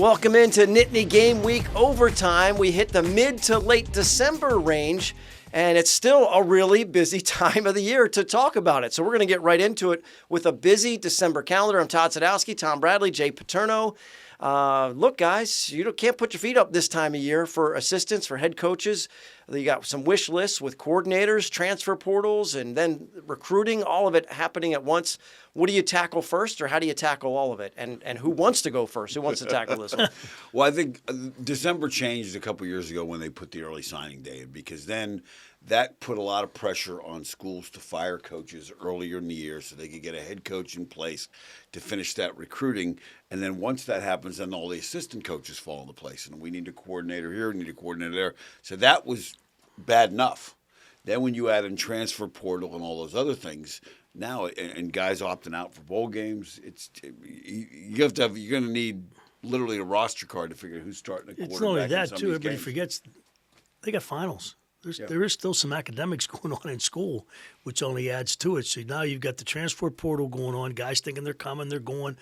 welcome into Nittany Game Week overtime. We hit the mid to late December range, and it's still a really busy time of the year to talk about it. So we're going to get right into it with a busy December calendar. I'm Todd Sadowski, Tom Bradley, Jay Paterno. Look, guys, you can't put your feet up this time of year for assistants, for head coaches. You got some wish lists with coordinators, transfer portals, and then recruiting, all of it happening at once. What do you tackle first, or how do you tackle all of it? And who wants to go first? Who wants to tackle this one? Well, I think December changed a couple years ago when they put the early signing day in, because then that put a lot of pressure on schools to fire coaches earlier in the year so they could get a head coach in place to finish that recruiting. And then once that happens, then all the assistant coaches fall into place. And we need a coordinator here, we need a coordinator there. So that was bad enough. Then when you add in transfer portal and all those other things, now and guys opting out for bowl games, you're going to need literally a roster card to figure out who's starting a quarterback. It's not only that, too. Everybody Everybody forgets they got finals. There is still some academics going on in school, which only adds to it. So now you've got the transfer portal going on, guys thinking they're coming, they're going,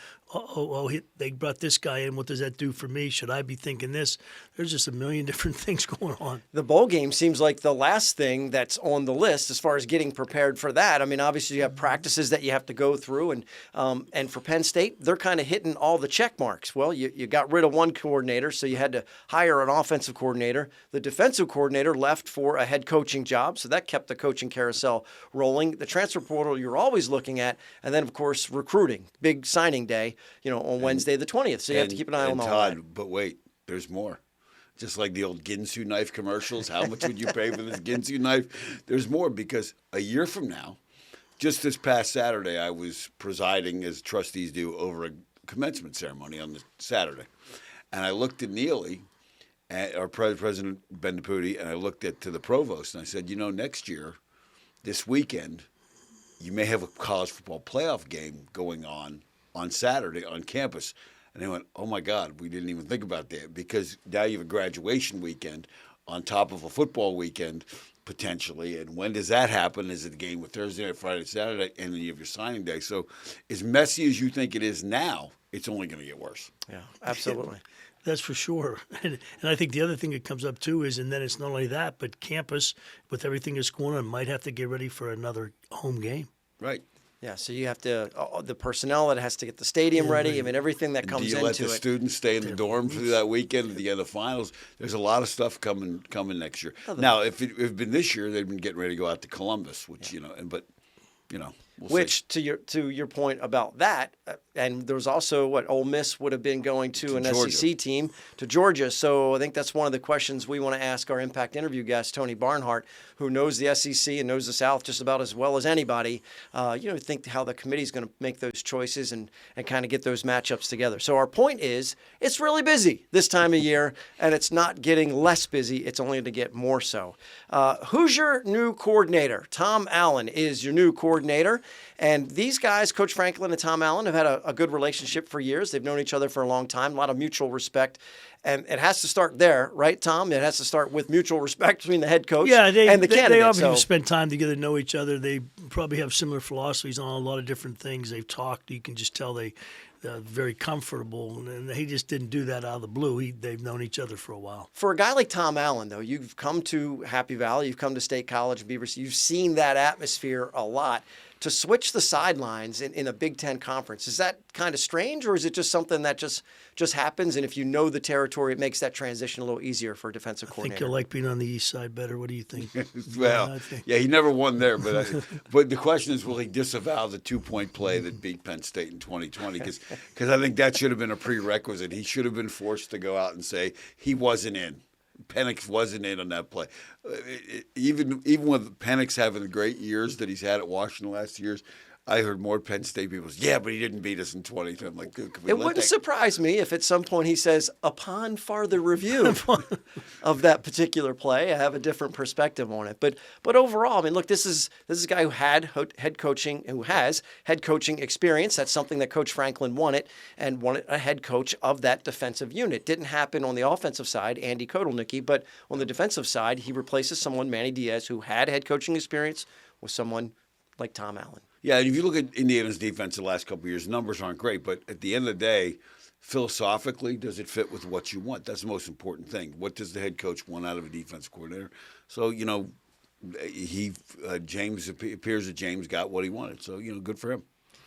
they brought this guy in. What does that do for me? Should I be thinking this? There's just a million different things going on. The bowl game seems like the last thing that's on the list as far as getting prepared for that. I mean, obviously you have practices that you have to go through, and for Penn State, they're kind of hitting all the check marks. Well, you got rid of one coordinator, so you had to hire an offensive coordinator. The defensive coordinator left for a head coaching job, so that kept the coaching carousel rolling. The transfer portal you're always looking at, and then, of course, recruiting. Big signing day, on Wednesday the 20th, so you have to keep an eye on all that. But wait, there's more. Just like the old Ginsu knife commercials, how much would you pay for this Ginsu knife? There's more, because a year from now, just this past Saturday, I was presiding, as trustees do, over a commencement ceremony on the Saturday. And I looked at Neely, our President Ben DePuti, and I looked to the provost, and I said, next year, this weekend, you may have a college football playoff game going on Saturday on campus. And they went, oh, my God, we didn't even think about that, because now you have a graduation weekend on top of a football weekend potentially. And when does that happen? Is it the game with Thursday night, Friday, Saturday, and then you have your signing day? So as messy as you think it is now, it's only going to get worse. Yeah, absolutely. That's for sure. And I think the other thing that comes up, too, is, and then it's not only that, but campus, with everything that's going on, might have to get ready for another home game. Right. Yeah, so you have to the personnel that has to get the stadium ready. I mean, everything that comes into it. Do you let the students stay in the dorm for that weekend at the end of the finals? There's a lot of stuff coming next year. Now, if it had been this year, they'd been getting ready to go out to Columbus, which we'll see. To your point about that, and there was also Ole Miss would have been going to an Georgia. SEC team to Georgia. So I think that's one of the questions we want to ask our Impact interview guest, Tony Barnhart, who knows the SEC and knows the South just about as well as anybody. Think how the committee's going to make those choices and kind of get those matchups together. So our point is, it's really busy this time of year, and it's not getting less busy. It's only going to get more so. Who's your new coordinator? Tom Allen is your new coordinator. And these guys, Coach Franklin and Tom Allen, have had a good relationship for years. They've known each other for a long time, a lot of mutual respect. And it has to start there, right, Tom? It has to start with mutual respect between the head coach and the candidate. They obviously spend time together, know each other. They probably have similar philosophies on a lot of different things. They've talked. You can just tell they're very comfortable. And he just didn't do that out of the blue. They've known each other for a while. For a guy like Tom Allen, though, you've come to Happy Valley, you've come to State College, Beavers, you've seen that atmosphere a lot. To switch the sidelines in a Big Ten conference, is that kind of strange, or is it just something that just happens, and if you know the territory, it makes that transition a little easier for a defensive coordinator? I think you like being on the east side better. What do you think? He never won there, but the question is, will he disavow the 2-point play that beat Penn State in 2020? Because I think that should have been a prerequisite. He should have been forced to go out and say he wasn't in. Penix wasn't in on that play. Even with Penix having the great years that he's had at Washington the last years, I heard more Penn State people say, but he didn't beat us in 2020. I'm like, it wouldn't surprise me if at some point he says, upon farther review of that particular play, I have a different perspective on it. But overall, I mean, look, this is a guy who has head coaching experience. That's something that Coach Franklin wanted a head coach of that defensive unit. Didn't happen on the offensive side, Andy Kotelnicki, but on the defensive side, he replaces someone, Manny Diaz, who had head coaching experience with someone like Tom Allen. Yeah, and if you look at Indiana's defense the last couple of years, numbers aren't great, but at the end of the day, philosophically, does it fit with what you want? That's the most important thing. What does the head coach want out of a defense coordinator? So, James appears that James got what he wanted. So, good for him.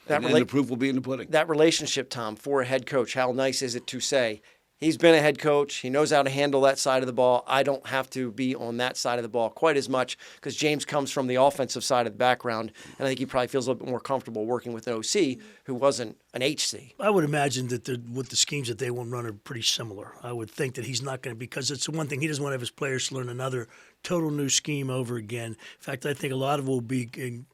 And the proof will be in the pudding. That relationship, Tom, for a head coach, how nice is it to say, he's been a head coach. He knows how to handle that side of the ball. I don't have to be on that side of the ball quite as much because James comes from the offensive side of the background, and I think he probably feels a little bit more comfortable working with an OC who wasn't an HC. I would imagine that with the schemes that they want run are pretty similar. I would think that he's not going to, because it's the one thing, he doesn't want to have his players to learn another total new scheme over again. In fact, I think a lot of it will be,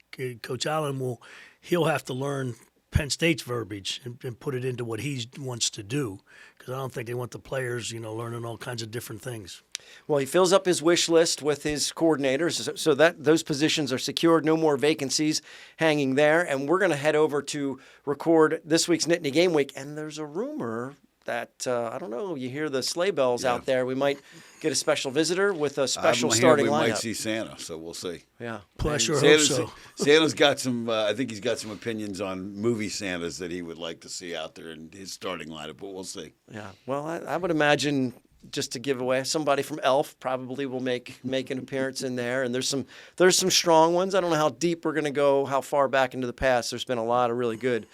Coach Allen he'll have to learn Penn State's verbiage and put it into what he wants to do, because I don't think they want the players, learning all kinds of different things. Well, he fills up his wish list with his coordinators, so that those positions are secured. No more vacancies hanging there, and we're going to head over to record this week's Nittany Game Week. And there's a rumor that I don't know. You hear the sleigh bells out there. We might get a special visitor with a special starting lineup. We might see Santa, so we'll see. Yeah, well, I sure hope so. Santa's got some. I think he's got some opinions on movie Santas that he would like to see out there in his starting lineup, but we'll see. Yeah, well, I would imagine, just to give away, somebody from Elf probably will make an appearance in there. And there's some strong ones. I don't know how deep we're going to go, how far back into the past. There's been a lot of really good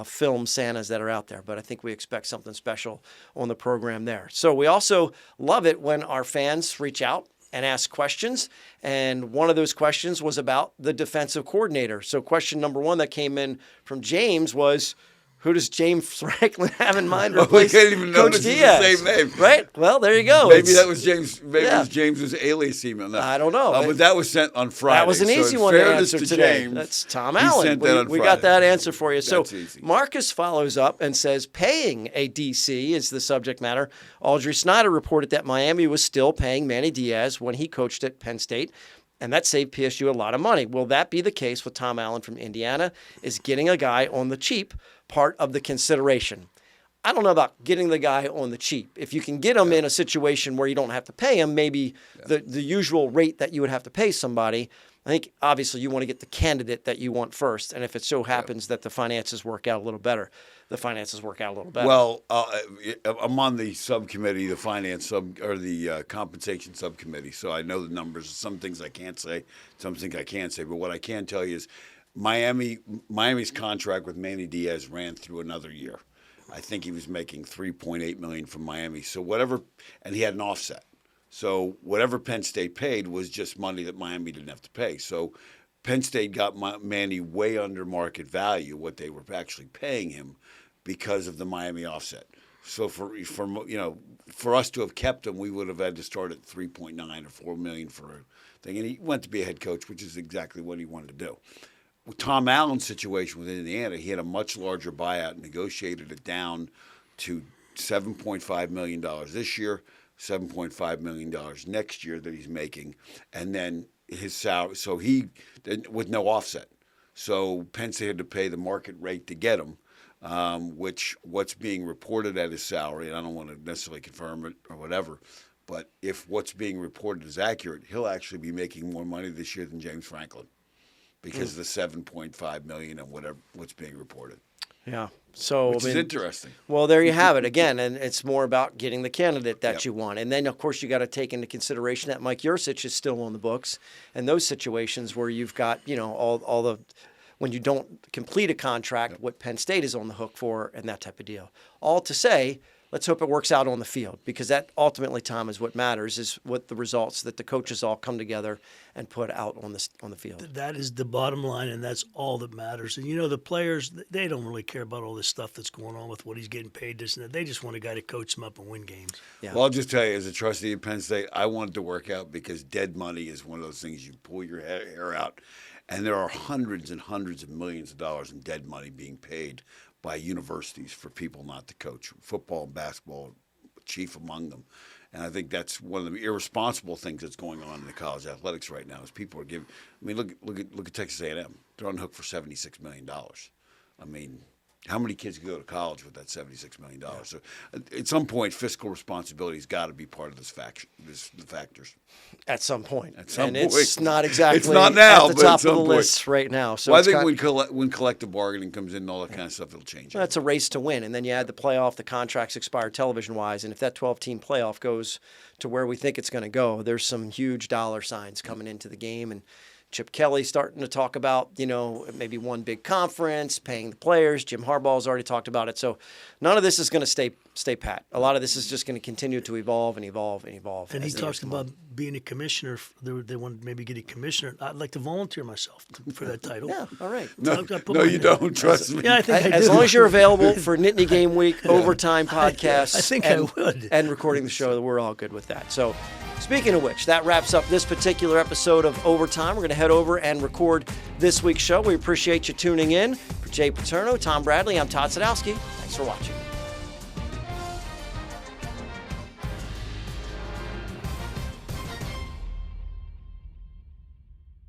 film Santas that are out there, but I think we expect something special on the program there. So we also love it when our fans reach out and ask questions, and one of those questions was about the defensive coordinator. So question number one that came in from James was, who does James Franklin have in mind to replace we can't even Coach notice Diaz? It's the same name. Right? Well, there you go. Maybe that was James. Maybe it was James's alias email. No. I don't know. But that was sent on Friday. That was an easy one to answer today. James, that's Tom Allen. We got that answer for you. So Marcus follows up and says, paying a DC is the subject matter. Audrey Snyder reported that Miami was still paying Manny Diaz when he coached at Penn State, and that saved PSU a lot of money. Will that be the case with Tom Allen from Indiana? Is getting a guy on the cheap part of the consideration? I don't know about getting the guy on the cheap. If you can get him in a situation where you don't have to pay him, maybe the usual rate that you would have to pay somebody, I think obviously you want to get the candidate that you want first. And if it so happens that the finances work out a little better, the finances work out a little better. Well, I'm on the subcommittee, the finance or the compensation subcommittee, so I know the numbers. Some things I can't say, some things I can say. But what I can tell you is Miami's contract with Manny Diaz ran through another year. I think he was making $3.8 million from Miami. So whatever, and he had an offset. So whatever Penn State paid was just money that Miami didn't have to pay. So Penn State got Manny way under market value, what they were actually paying him, because of the Miami offset. So for us to have kept him, we would have had to start at 3.9 or $4 million for a thing. And he went to be a head coach, which is exactly what he wanted to do. With Tom Allen's situation with Indiana, he had a much larger buyout, negotiated it down to $7.5 million this year, $7.5 million next year that he's making, and then his salary. So he, with no offset. So Penn State had to pay the market rate to get him, which what's being reported at his salary, and I don't want to necessarily confirm it or whatever, but if what's being reported is accurate, he'll actually be making more money this year than James Franklin, because of the $7.5 million and what's being reported. Yeah. So which is interesting. Well, there you have it again, and it's more about getting the candidate that you want, and then of course you got to take into consideration that Mike Yurcich is still on the books, and those situations where you've got all the when you don't complete a contract, what Penn State is on the hook for, and that type of deal. All to say, let's hope it works out on the field, because that ultimately, Tom, is what matters, is what the results that the coaches all come together and put out on the field. That is the bottom line, and that's all that matters. And, the players, they don't really care about all this stuff that's going on with what he's getting paid, this and that. They just want a guy to coach them up and win games. Yeah. Well, I'll just tell you, as a trustee of Penn State, I wanted to work out because dead money is one of those things you pull your hair out. And there are hundreds and hundreds of millions of dollars in dead money being paid by universities for people not to coach. Football and basketball, chief among them. And I think that's one of the irresponsible things that's going on in the college athletics right now is people are giving. I mean, look at Texas A&M. They're on the hook for $76 million. I mean, How many kids can go to college with that $76 million? So at some point, fiscal responsibility has got to be part of the factors. At some point. At some and point. it's not exactly It's not now, at the but top at some of the point. list right now. So Well, I it's think when collective bargaining comes in and all that kind of stuff, it'll change. That's a race to win. And then you add the playoff, the contracts expire television-wise. And if that 12-team playoff goes to where we think it's going to go, there's some huge dollar signs coming into the game. And Chip Kelly's starting to talk about, maybe one big conference, paying the players. Jim Harbaugh's already talked about it. So none of this is going to stay pat. A lot of this is just going to continue to evolve and evolve and evolve. And he talks about being a commissioner. They want to maybe get a commissioner. I'd like to volunteer myself for that title. Yeah, all right. No, you don't. Trust me. Yeah, I think As long as you're available for Nittany Game Week, overtime podcasts. I think I would. And recording the show, we're all good with that. So speaking of which, that wraps up this particular episode of Overtime. We're going to head over and record this week's show. We appreciate you tuning in. For Jay Paterno, Tom Bradley, I'm Todd Sadowski. Thanks for watching.